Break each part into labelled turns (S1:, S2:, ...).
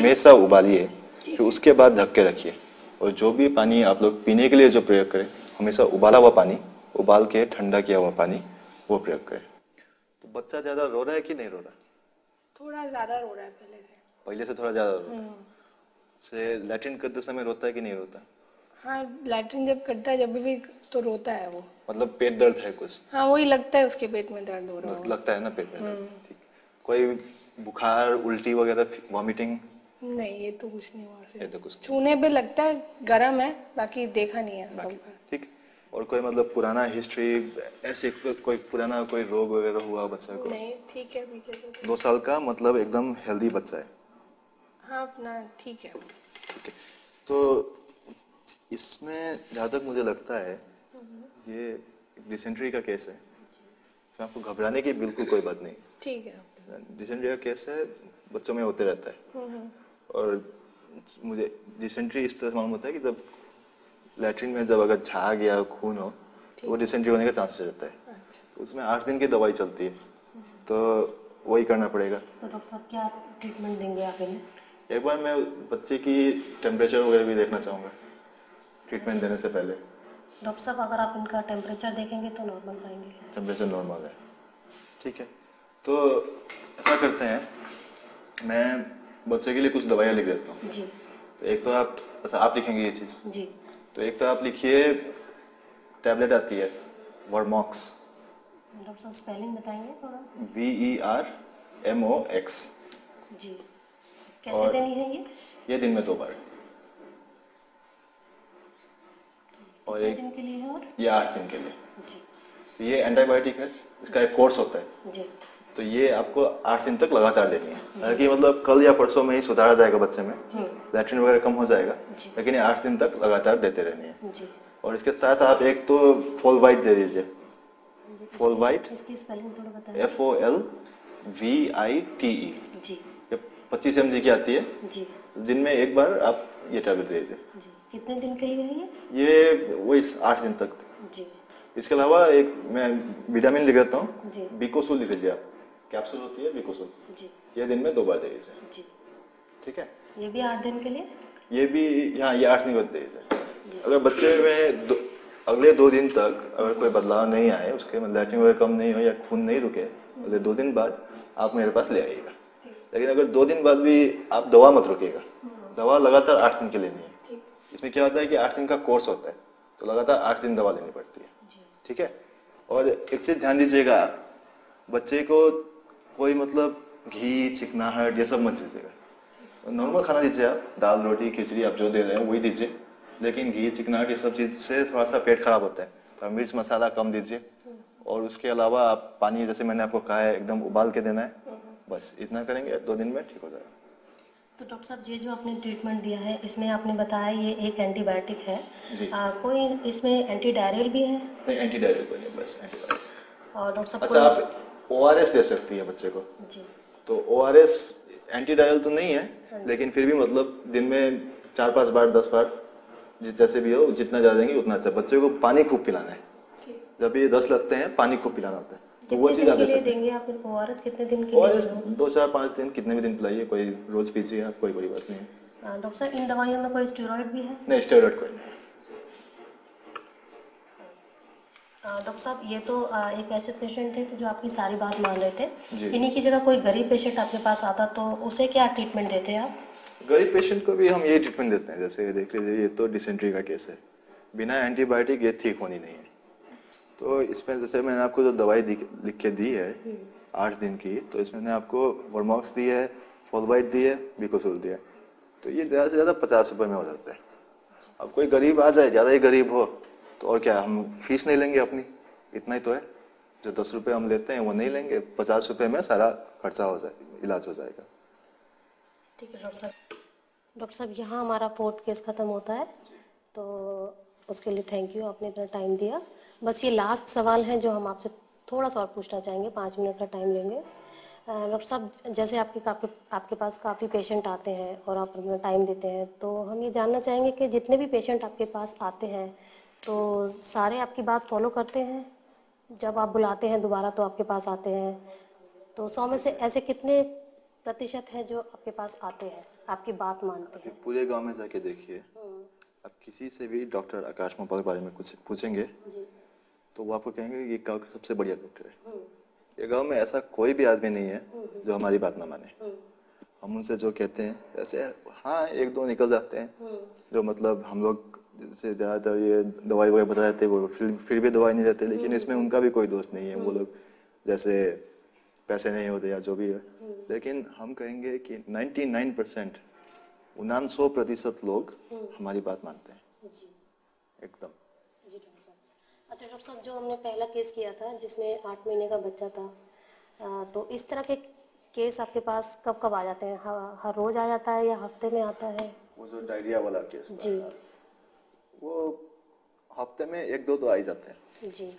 S1: हमेशा उबालिए, फिर उसके बाद ढक के रखिए। और जो भी पानी आप लोग पीने के लिए जो प्रयोग करें, हमेशा उबाला हुआ पानी, उबाल के ठंडा किया हुआ पानी वो प्रयोग करें। तो बच्चा ज़्यादा रो रहा है कि नहीं रो रहा?
S2: थोड़ा ज़्यादा रो रहा है पहले से।
S1: पहले से थोड़ा ज़्यादा रो रहा है। से लैट्रिन करते समय रोता है कि नहीं रोता?
S2: हाँ, लैट्रिन जब करता है जब भी तो रोता है वो।
S1: मतलब पेट दर्द है कुछ?
S2: हाँ, वही लगता है उसके पेट में दर्द हो रहा है।
S1: लगता है ना पेट में दर्द? ठीक। कोई बुखार, उल्टी वगैरह, वॉमिटिंग?
S2: नहीं, ये तो कुछ नहीं हुआ।
S1: ये तो कुछ
S2: छूने पे लगता है गर्म है, बाकी देखा नहीं है
S1: बाकी
S2: उसका।
S1: ठीक। और कोई मतलब पुराना हिस्ट्री, ऐसे कोई पुराना कोई रोग वगैरह हुआ बच्चा को?
S2: नहीं, ठीक है पीछे से।
S1: 2 साल का मतलब एकदम हेल्दी बच्चा है।
S2: हाँ, अपना ठीक है।
S1: ठीक है। तो इसमें जहाँ तक मुझे लगता है ये डिसेंट्री का केस है, इसमें आपको घबराने की बिल्कुल कोई बात नहीं।
S2: ठीक है।
S1: डिसेंट्री का केस है, बच्चों में होते रहता है। और मुझे डिसेंट्री इस तरह से मालूम होता है कि जब लैट्रिन में जब अगर झाग या खून हो तो वो डिसेंट्री होने का चांसेस रहता है। तो उसमें 8 दिन की दवाई चलती है, तो वही करना पड़ेगा।
S3: तो डॉक्टर साहब क्या ट्रीटमेंट देंगे आप इन्हें?
S1: एक बार मैं बच्चे की टेम्परेचर वगैरह भी देखना चाहूँगा ट्रीटमेंट देने से पहले।
S3: डॉक्टर साहब अगर आप इनका टेम्परेचर देखेंगे तो नॉर्मल पाएंगे?
S1: टेम्परेचर नॉर्मल है, ठीक है। तो ऐसा करते हैं, मैं बच्चे के लिए कुछ दवाइयाँ लिख देता हूँ
S3: जी।
S1: तो एक तो आप लिखेंगे ये चीज़
S3: जी।
S1: तो एक तो आप लिखिए, टैबलेट आती है वर्मॉक्स।
S3: डॉक्टर साहब स्पेलिंग बताएंगे थोड़ा?
S1: VERMOX।
S3: जी। कैसे देनी है
S1: ये दिन में 2 बार। और
S3: कितने दिन के लिए है? और
S1: ये 8 दिन के लिए।
S3: जी।
S1: ये एंटीबायोटिक है, इसका एक कोर्स होता है।
S3: जी।
S1: तो ये आपको 8 दिन तक लगातार देनी है। हालांकि मतलब कल या परसों में ही सुधारा जाएगा बच्चे में, लैट्रिन वगैरह कम हो जाएगा, लेकिन ये 8 दिन तक लगातार देते रहनी है।
S3: जी।
S1: और इसके साथ आप एक तो फोलवाइट दे दीजिए। फोलवाइट,
S3: इसकी स्पेलिंग थोड़ा बताइए।
S1: FOLVITE।
S3: जी।
S1: ये 25 mg की आती है।
S3: जी।
S1: दिन में एक बार आप ये टैबलेट दे दीजिए।
S3: जी। कितने दिन के लिए है
S1: ये वही 8 दिन तक।
S3: जी।
S1: इसके अलावा एक मैं विटामिन लिख देता हूँ,
S3: जी।
S1: बिकोसुल लिख लीजिए आप। कैप्सूल होती है बिकोसुल।
S3: जी।
S1: ये दिन में 2 बार दे दीजिए।
S3: जी।
S1: ठीक है।
S3: ये भी 8 दिन के लिए?
S1: ये भी ये 8 दिन बाद दे दीजिए। अगर बच्चे में अगले 2 दिन तक अगर कोई बदलाव नहीं आए, उसके लैट्रिन वगैरह कम नहीं हो या खून नहीं रुके, अगले 2 दिन बाद आप मेरे पास ले आइएगा। लेकिन अगर 2 दिन बाद भी आप दवा मत रुकिएगा, दवा लगातार 8 दिन के लिए नहीं है। इसमें क्या होता है कि 8 दिन का कोर्स होता है, तो लगातार 8 दिन दवा लेनी पड़ती है। ठीक है। और एक चीज़ ध्यान दीजिएगा, बच्चे को कोई मतलब घी, चिकनाहट ये सब मत दीजिएगा। नॉर्मल खाना दीजिए आप, दाल रोटी खिचड़ी आप जो दे रहे हैं वही दीजिए, लेकिन घी चिकनाहट ये सब चीज़ से थोड़ा सा पेट खराब होता है, तो मिर्च मसाला कम दीजिए। और उसके अलावा आप पानी जैसे मैंने आपको कहा है एकदम उबाल के देना है, बस इतना करेंगे 2 दिन में ठीक हो जाएगा।
S3: तो डॉक्टर साहब ये जो आपने ट्रीटमेंट दिया है इसमें आपने बताया ये एक एंटीबायोटिक है
S1: जी।
S3: कोई इसमें एंटी डायरियल भी है?
S1: नहीं, एंटी डायरियल कोई नहीं, बस एंटीबायोटिक।
S3: और डॉक्टर साहब
S1: अच्छा, आप ORS दे सकती है बच्चे को।
S3: जी।
S1: तो ORS एंटी डायरियल तो नहीं है, लेकिन फिर भी मतलब दिन में 4-5 बार 10 बार जैसे भी हो, जितना ज़्यादा देंगे उतना अच्छा। बच्चे को पानी खूब पिलाना है, जब ये 10 लगते हैं पानी खूब पिलाना होता है, तो वो चीज़ आप दे सकते हैं।
S3: देंगे आप इनको ORS कितने दिन के लिए?
S1: ORS 2-4-5 दिन, कितने भी दिन पिलाइए, कोई रोज पीजिए आप, कोई बड़ी बात नहीं है।
S3: डॉक्टर साहब इन दवाइयों में कोई स्टेरॉइड भी है?
S1: नहीं, स्टेरॉइड कोई नहीं।
S3: डॉक्टर साहब ये तो एक ऐसे पेशेंट थे तो जो आपकी सारी बात मान रहे थे,
S1: जी।
S3: इन्हीं की जगह कोई गरीब पेशेंट आपके पास आता तो उसे क्या ट्रीटमेंट देते आप?
S1: गरीब पेशेंट को भी हम यही ट्रीटमेंट देते हैं। जैसे देख लीजिए, ये तो डिसेंट्री का केस है, बिना एंटीबायोटिक ये ठीक होनी नहीं है। तो इसमें जैसे मैंने आपको जो दवाई लिख के दी है 8 दिन की, तो इसमें मैंने आपको वर्मॉक्स दी है, फोलवाइट दी है, बिकोसुल दिया है। तो ये ज़्यादा से ज़्यादा 50 रुपये में हो जाता है। अब कोई गरीब आ जाए, ज़्यादा ही गरीब हो, तो और क्या, हम फीस नहीं लेंगे अपनी, इतना ही तो है। जो 10 रुपये हम लेते हैं वो नहीं लेंगे, 50 रुपये में सारा खर्चा हो जाएगा, इलाज हो जाएगा।
S3: ठीक है डॉक्टर साहब। डॉक्टर साहब यहाँ हमारा 4th केस ख़त्म होता है, तो उसके लिए थैंक यू, आपने इतना टाइम दिया। बस ये लास्ट सवाल है जो हम आपसे थोड़ा सा और पूछना चाहेंगे, 5 मिनट का टाइम लेंगे। डॉक्टर साहब जैसे आपके पास काफ़ी पेशेंट आते हैं और आप अपना टाइम देते हैं, तो हम ये जानना चाहेंगे कि जितने भी पेशेंट आपके पास आते हैं तो सारे आपकी बात फॉलो करते हैं? जब आप बुलाते हैं दोबारा तो आपके पास आते हैं, तो 100 में से ऐसे कितने प्रतिशत है जो आपके पास आते हैं, आपकी बात मानते
S1: अभी
S3: हैं?
S1: पूरे गांव में जाके देखिए, आप किसी से भी डॉक्टर आकाश मोपाल के बारे में कुछ पूछेंगे
S3: जी।
S1: तो वो आपको कहेंगे कि ये गांव का सबसे बढ़िया डॉक्टर है। ये गांव में ऐसा कोई भी आदमी नहीं है जो हमारी बात ना माने। हम उनसे जो कहते हैं, ऐसे हाँ एक दो निकल जाते हैं जो मतलब हम लोग जैसे ज़्यादातर ये दवाई वगैरह बता देते वो फिर भी दवाई नहीं देते, लेकिन इसमें उनका भी कोई दोस्त नहीं है। वो लोग जैसे पैसे नहीं होते या जो भी है, लेकिन हम कहेंगे कि 99% 99% लोग हमारी बात मानते हैं
S3: जी
S1: एकदम।
S3: जी डॉक्टर साहब। अच्छा डॉक्टर साहब, जो हमने पहला केस किया था जिसमें 8 महीने का बच्चा था, तो इस तरह के केस आपके पास कब कब आ जाते हैं? हर रोज आ जाता है या हफ्ते में आता है?
S1: वो जो डायरिया वाला केस था
S3: जी
S1: वो हफ्ते में एक दो तो आ ही जाते हैं।
S3: जी।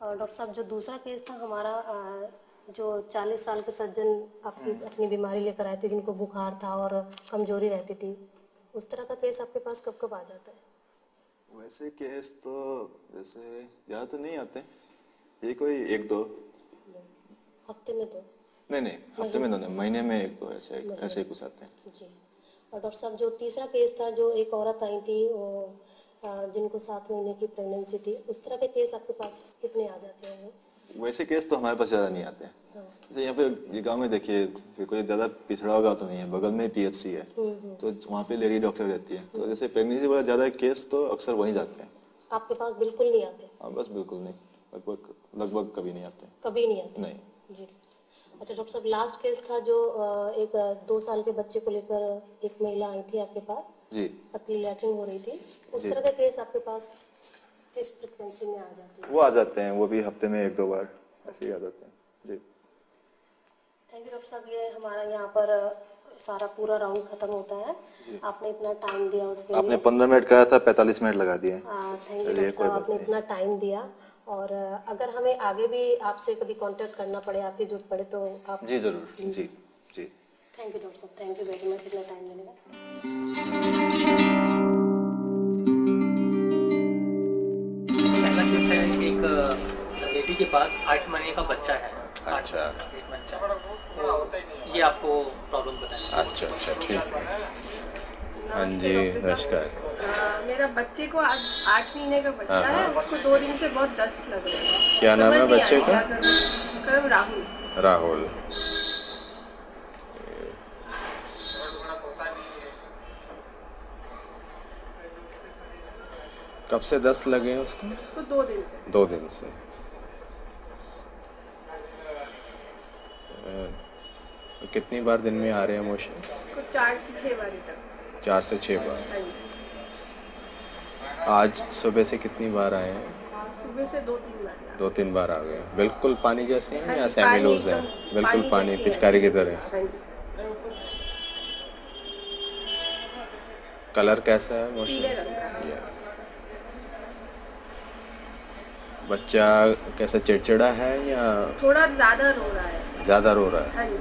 S3: और डॉक्टर साहब, जो दूसरा केस था हमारा, जो 40 साल के सज्जन आपकी अपनी बीमारी लेकर आए थे, जिनको बुखार था और कमजोरी रहती थी, उस तरह का केस आपके पास कब कब आ जाता है?
S1: वैसे केस तो वैसे ज़्यादा तो नहीं आते, ये कोई एक दो।
S3: हफ्ते में तो
S1: नहीं हफ्ते में तो नहीं, महीने में एक दो ऐसे ऐसे ही कुछ आते हैं।
S3: जी। और डॉक्टर साहब, जो तीसरा केस था, जो एक औरत आई थी वो जिनको 7 महीने की प्रेगनेंसी थी, उस तरह के केस आपके पास कितने आ जाते हैं?
S1: वैसे केस तो हमारे पास ज़्यादा नहीं आते हैं। जैसे यहाँ पे ये गांव में देखिए, कोई ज़्यादा पिछड़ा होगा तो नहीं है, बगल में PHC है तो वहाँ पे लेडी डॉक्टर रहती है, तो जैसे प्रेगनेंसी वाला ज़्यादा केस तो अक्सर वहीं जाते हैं।
S3: आपके पास बिल्कुल नहीं आते?
S1: हाँ बस बिल्कुल नहीं, लगभग कभी नहीं आते।
S3: कभी नहीं आते?
S1: नहीं।
S3: जी। अच्छा डॉक्टर साहब, लास्ट केस था जो एक 2 साल के बच्चे को लेकर एक महिला आई थी आपके पास,
S1: जी
S3: पतली लैट्रिन हो रही थी, उस
S1: जी।
S3: तरह का केस आपके पास किस फ्रिक्वेंसी में आ जाती है?
S1: वो आ जाते हैं, वो भी हफ्ते में एक दो बार ऐसे ही आ जाते हैं। जी
S3: थैंक यू डॉक्टर साहब। ये हमारा यहाँ पर सारा पूरा राउंड खत्म होता है। आपने इतना टाइम दिया उसके लिए।
S1: आपने 15 मिनट कहा था, 45 मिनट लगा दिए।
S3: थैंक यू डॉक्टर साहब, आपने इतना टाइम दिया। और अगर हमें आगे भी आपसे कभी कांटेक्ट करना पड़े, आपकी जरूरत पड़े, तो आप
S1: जी जरूर। जी जी
S3: थैंक यू डॉक्टर साहब, थैंक यू वेरी मच इतना टाइम देने का।
S4: पहला केस है, एक लेडी के पास 8 महीने का बच्चा है।
S1: अच्छा।
S4: एक बच्चा, तो ये आपको प्रॉब्लम बताएं।
S5: अच्छा ठीक है। हाँ जी नमस्कार।
S2: मेरा बच्चे को आज 8 महीने का बच्चा है, उसको 2 दिन से बहुत दस्त लग रहा है।
S5: क्या नाम है
S2: समझ नहीं
S5: बच्चे
S2: आ
S5: का?
S2: रहा क्या करूं। राहुल।
S5: राहुल। कब से दस्त लगे हैं उसको?
S2: उसको 2 दिन से।
S5: 2 दिन से। कितनी बार दिन में आ रहे हैं मोशंस?
S2: उसको 4 से 6 बार तक।
S5: 4 से 6 बार।
S2: हाँ जी।
S5: आज सुबह से कितनी बार आए हैं?
S2: सुबह से 2-3 बार आया।
S5: 2-3 बार आ गए। बिल्कुल पानी जैसे हैं
S2: हाँ
S5: या
S2: जी,
S5: सेमी
S2: पानी
S5: लूज है?
S2: एकदम
S5: बिल्कुल पानी
S2: जैसी है।
S5: पिचकारी की तरह।
S2: हाँ जी।
S5: कलर कैसा है मोशन?
S2: पीले रंग का है।
S5: बच्चा कैसा चिड़चिड़ा है या
S2: थोड़ा ज्यादा रो रहा है।
S5: ज्यादा रो रहा है?
S2: हाँ जी।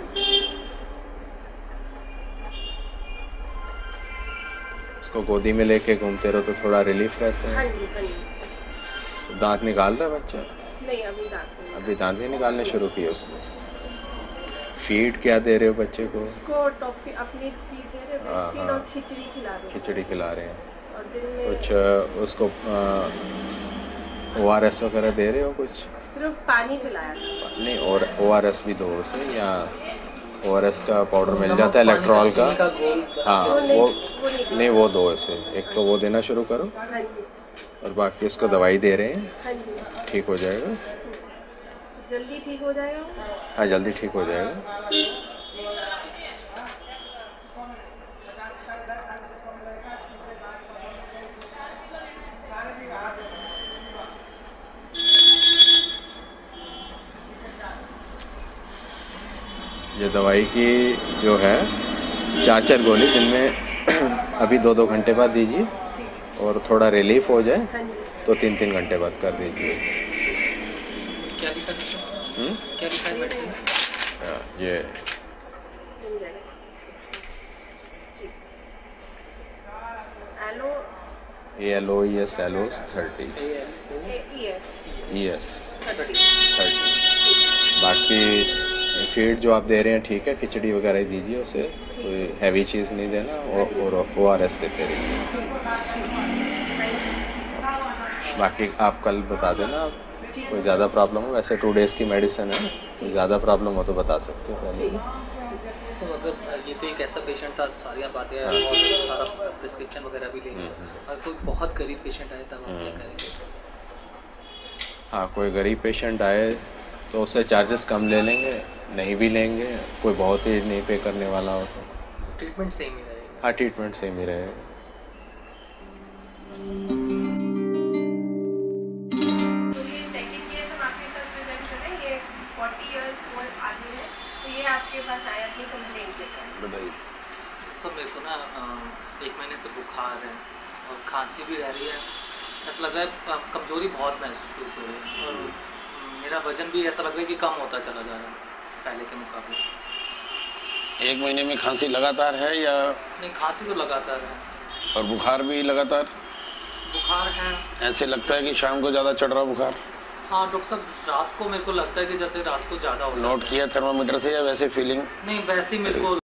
S5: उसको गोदी में लेके घूमते रहो तो थोड़ा रिलीफ रहता
S2: हाँ
S5: है।
S2: जी। हाँ जी।
S5: दांत निकाल रहा है बच्चा?
S2: नहीं, अभी दांत नहीं।
S5: अभी दांत ही निकालने शुरू किए उसने। फीड क्या दे रहे हो बच्चे को?
S2: उसको टॉफी अपनी फीड दे रहे हैं, फीड और खिचड़ी खिला रहे हैं।
S5: खिचड़ी खिला रहे हैं।
S2: और दिन में
S5: कुछ उसको ORS वगैरह दे रहे हो कुछ?
S2: सिर्फ पानी पिलाया था।
S5: नहीं, और ORS भी दो उसे, या ORS का पाउडर मिल जाता है इलेक्ट्रॉल का? हाँ वो नहीं, वो दो इसे। एक तो वो देना शुरू करो,
S2: हाँ जी।
S5: और बाकी इसको दवाई दे रहे हैं।
S2: हाँ जी।
S5: ठीक हो जाएगा।
S2: जल्दी ठीक हो जाएगा।
S5: हाँ जल्दी ठीक हो जाएगा। ये दवाई की जो है 4 गोली दिन में अभी 2-2 घंटे बाद दीजिए, और थोड़ा रिलीफ हो जाए
S2: हाँ जी।
S5: तो 3-3 घंटे बाद कर दीजिए।
S4: क्या लिखा है? क्या लिखा है मेडिसिन में?
S5: ये
S2: मिल जाएगा। ठीक। एलो
S5: ALOES एलोस 30
S2: ES
S5: ES
S2: 30।
S5: 30। बाकी फीड जो आप दे रहे हैं ठीक है, खिचड़ी वगैरह ही दीजिए उसे, कोई हैवी चीज़ नहीं देना, और ORS देते रहिए। बाकी आप कल बता देना, कोई ज़्यादा प्रॉब्लम हो, वैसे 2 डेज़ की मेडिसिन है, कोई ज़्यादा प्रॉब्लम हो तो बता सकते हो पहले।
S4: सब अगर ये तो एक ऐसा पेशेंट था, सारी बातें और सारा प्रिस्क्रिप्शन वगैरह भी लेंगे, अगर कोई बहुत गरीब पेशेंट आए तब हम क्या करेंगे?
S5: हाँ, कोई गरीब पेशेंट आए तो उससे चार्जेस कम ले लेंगे, नहीं भी लेंगे, कोई बहुत ही नहीं पे करने वाला हो तो
S4: ट्रीटमेंट सेम ही रहेगा।
S5: हाँ, ट्रीटमेंट सेम ही रहेगा।
S2: तो ये सेकंड केस हम आपके साथ प्रेजेंट कर रहे हैं। ये 40 इयर्स ओल्ड आदमी है, तो ये आपके पास आए अपनी कंप्लेंट लेकर।
S5: बताइए।
S4: सब मेरे को ना 1 महीने से बुखार है और खांसी भी रह रही है, ऐसा लग रहा है कमज़ोरी बहुत महसूस हो रही है, और मेरा वजन भी ऐसा लग रहा है कि कम होता चला जा रहा है पहले के मुकाबले।
S6: 1 महीने में खांसी लगातार है या?
S4: नहीं, खांसी तो लगातार है
S6: और बुखार भी लगातार?
S4: बुखार है।
S6: ऐसे लगता है कि शाम को ज़्यादा चढ़ रहा बुखार?
S4: हाँ डॉक्टर साहब, रात को मेरे को लगता है कि जैसे रात को ज़्यादा हो रहा है।
S6: नोट किया थर्मामीटर से या वैसे फीलिंग?
S4: नहीं, वैसे ही मेरे को